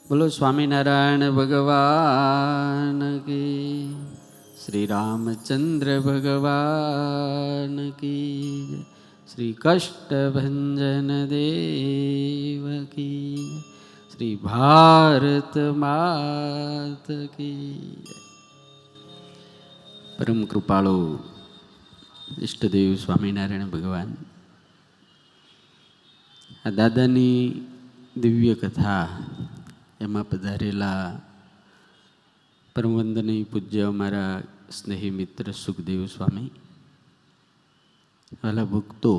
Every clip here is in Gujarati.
બોલો સ્વામિનારાયણ ભગવાન કી, શ્રી રામચંદ્ર ભગવાન કી, શ્રી કષ્ટભંજન દેવ કી, શ્રી ભારત માત કી. પરમ કૃપાળુ ઈષ્ટદેવ સ્વામિનારાયણ ભગવાન, આ દાદાની દિવ્ય કથા એમાં પધારેલા પરમવંદનીય પૂજ્ય અમારા સ્નેહી મિત્ર સુખદેવ સ્વામી, વાલા ભક્તો,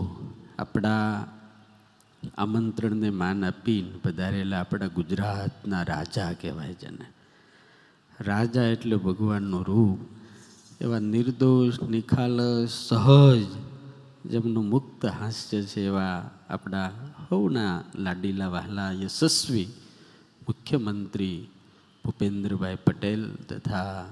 આપણા આમંત્રણને માન આપીને પધારેલા આપણા ગુજરાતના રાજા કહેવાય છે ને. રાજા એટલે ભગવાનનું રૂપ. એવા નિર્દોષ, નિખાલસ, સહજ, જેમનું મુક્ત હાસ્ય છે, એવા આપણા સૌના લાડીલા વહાલા યશસ્વી મુખ્યમંત્રી ભૂપેન્દ્રભાઈ પટેલ તથા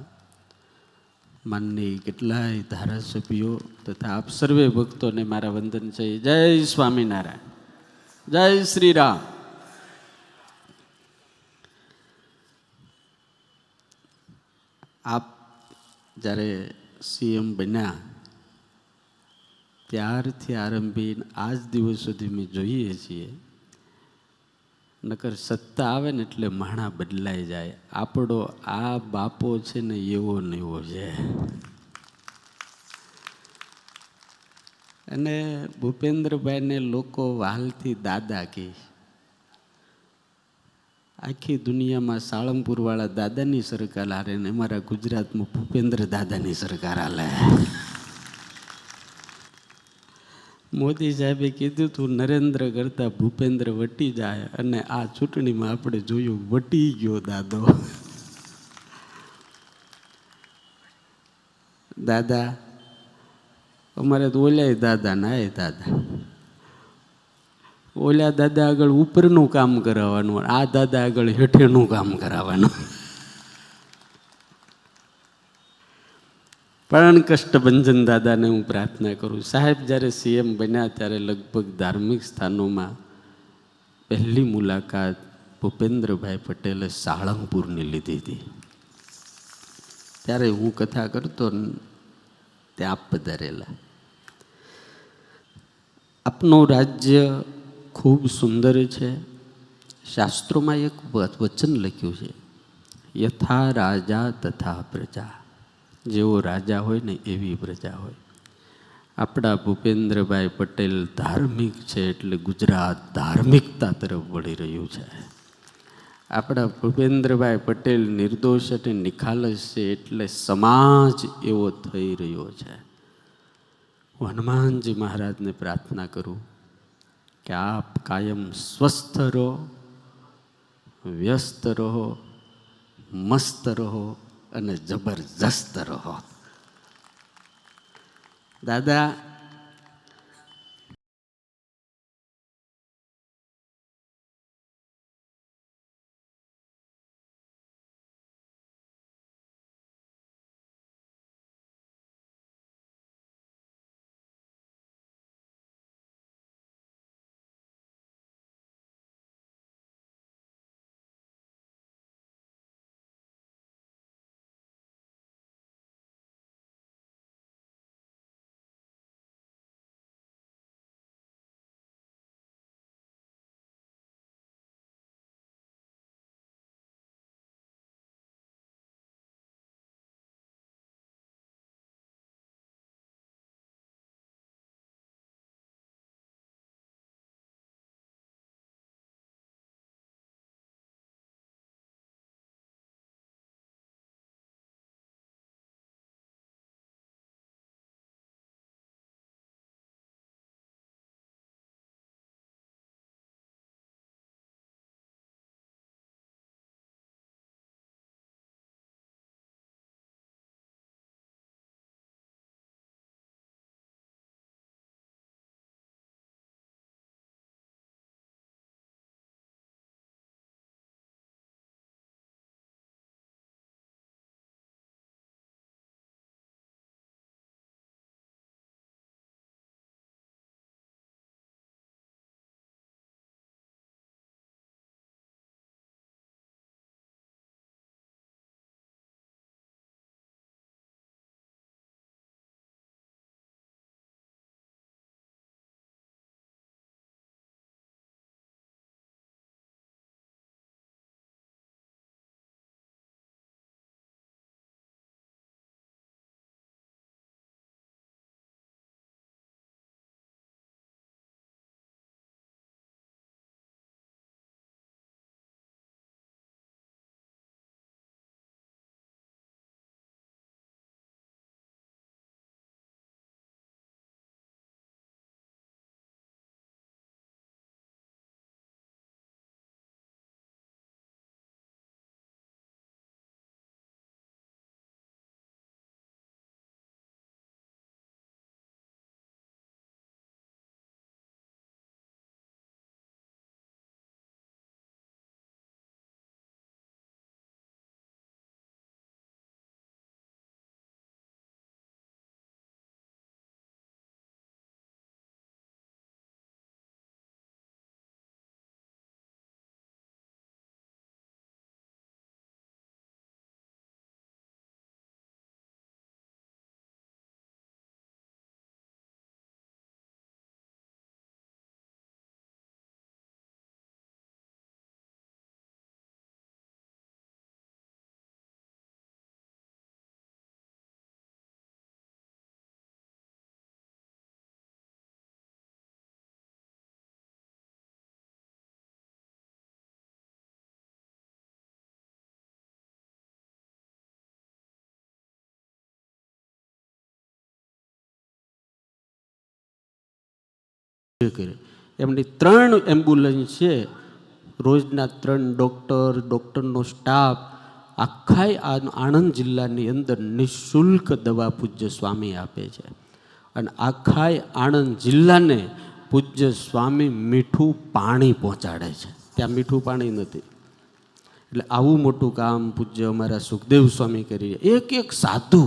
માનનીય કેટલાય ધારાસભ્યો તથા આપ સર્વે ભક્તોને મારા વંદન છે. જય સ્વામિનારાયણ, જય શ્રી રામ. આપ જ્યારે સીએમ બન્યા ત્યારથી આરંભીને આજ દિવસ સુધી અમે જોઈએ છીએ, નકર સત્તા આવે ને એટલે માણા બદલાઈ જાય. આપણો આ બાપો છે ને એવો ને એવો છે. અને ભૂપેન્દ્રભાઈને લોકો વાલથી દાદા કહે. આખી દુનિયામાં સાળંગપુરવાળા દાદાની સરકાર હારે ને અમારા ગુજરાતમાં ભૂપેન્દ્ર દાદાની સરકાર હાલે. મોદી સાહેબે કીધું તું નરેન્દ્ર કરતા ભૂપેન્દ્ર વટી જાય, અને આ ચૂંટણીમાં આપણે જોયું વટી ગયો દાદો. દાદા અમારે તો ઓલ્યા દાદા ના એ દાદા, ઓલ્યા દાદા આગળ ઉપરનું કામ કરાવવાનું, આ દાદા આગળ હેઠેનું કામ કરાવવાનું. પણ કષ્ટભંજન દાદાને હું પ્રાર્થના કરું, સાહેબ જ્યારે સીએમ બન્યા ત્યારે લગભગ ધાર્મિક સ્થાનોમાં પહેલી મુલાકાત ભૂપેન્દ્રભાઈ પટેલે સાળંગપુરની લીધી હતી. ત્યારે હું કથા કરતો ને ત્યાં આપ પધારેલા. આપનું રાજ્ય ખૂબ સુંદર છે. શાસ્ત્રોમાં એક વચન લખ્યું છે, યથા રાજા તથા પ્રજા. જેવો રાજા હોય ને એવી પ્રજા હોય. આપણા ભૂપેન્દ્રભાઈ પટેલ ધાર્મિક છે એટલે ગુજરાત ધાર્મિકતા તરફ વળી રહ્યું છે. આપણા ભૂપેન્દ્રભાઈ પટેલ નિર્દોષ અને નિખાલસ છે એટલે સમાજ એવો થઈ રહ્યો છે. હું હનુમાનજી મહારાજને પ્રાર્થના કરું કે આપ કાયમ સ્વસ્થ રહો, વ્યસ્ત રહો, મસ્ત રહો અને જબરજસ્ત રહો. દાદા કરે. એમની 3 એમ્બ્યુલન્સ છે, રોજના 3 ડૉક્ટરનો સ્ટાફ, આખા આણંદ જિલ્લાની અંદર નિઃશુલ્ક દવા પૂજ્ય સ્વામી આપે છે. અને આખા આણંદ જિલ્લાને પૂજ્ય સ્વામી મીઠું પાણી પહોંચાડે છે. ત્યાં મીઠું પાણી નથી. એટલે આવું મોટું કામ પૂજ્ય અમારા સુખદેવ સ્વામી કરી, એક સાધુ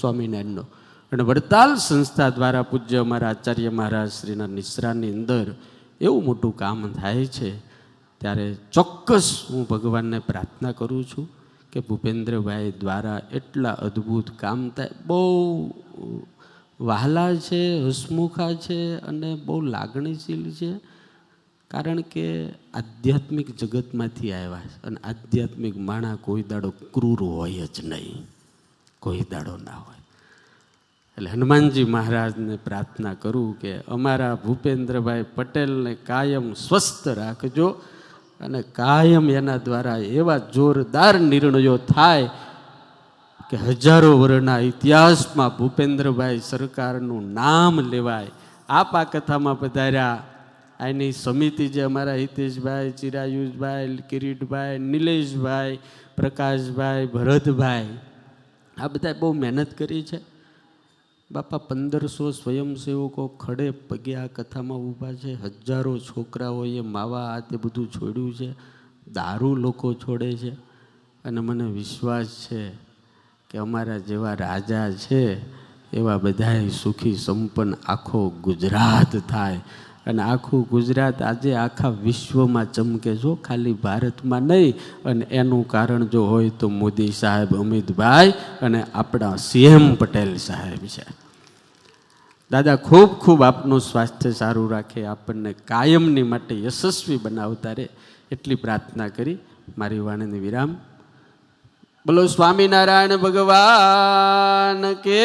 સ્વામિનારાયણનો. અને વડતાલ સંસ્થા દ્વારા પૂજ્ય અમારા આચાર્ય મહારાજ શ્રીના નિશ્રાની અંદર એવું મોટું કામ થાય છે. ત્યારે ચોક્કસ હું ભગવાનને પ્રાર્થના કરું છું કે ભૂપેન્દ્રભાઈ દ્વારા એટલા અદ્ભુત કામ થાય. બહુ વહાલા છે, હસમુખા છે અને બહુ લાગણીશીલ છે. કારણ કે આધ્યાત્મિક જગતમાંથી આવ્યા છે અને આધ્યાત્મિક માણા કોઈ દાડો ક્રૂર હોય જ નહીં, કોઈ દાડો ના હોય. એટલે હનુમાનજી મહારાજને પ્રાર્થના કરું કે અમારા ભૂપેન્દ્રભાઈ પટેલને કાયમ સ્વસ્થ રાખજો અને કાયમ એના દ્વારા એવા જોરદાર નિર્ણયો થાય કે હજારો વર્ષના ઇતિહાસમાં ભૂપેન્દ્રભાઈ સરકારનું નામ લેવાય. આપ આ કથામાં પધાર્યા, આની સમિતિ જે અમારા હિતેશભાઈ, ચિરાયુષભાઈ, કિરીટભાઈ, નિલેશભાઈ, પ્રકાશભાઈ, ભરતભાઈ, આ બધા બહુ મહેનત કરી છે. બાપા 1500 સ્વયંસેવકો ખડે પગે આ કથામાં ઊભા છે. હજારો છોકરાઓએ માવા આ તે બધું છોડ્યું છે, દારૂ લોકો છોડે છે. અને મને વિશ્વાસ છે કે અમારા જેવા રાજા છે એવા બધાય સુખી સંપન્ન આખો ગુજરાત થાય. અને આખું ગુજરાત આજે આખા વિશ્વમાં ચમકે છો, ખાલી ભારતમાં નહીં. અને એનું કારણ જો હોય તો મોદી સાહેબ, અમિતભાઈ અને આપણા CM પટેલ સાહેબ છે. દાદા ખૂબ ખૂબ આપનું સ્વાસ્થ્ય સારું રાખે, આપણને કાયમની માટે યશસ્વી બનાવતા રહે, એટલી પ્રાર્થના કરી મારી વાણીને વિરામ. બોલો સ્વામિનારાયણ ભગવાન કે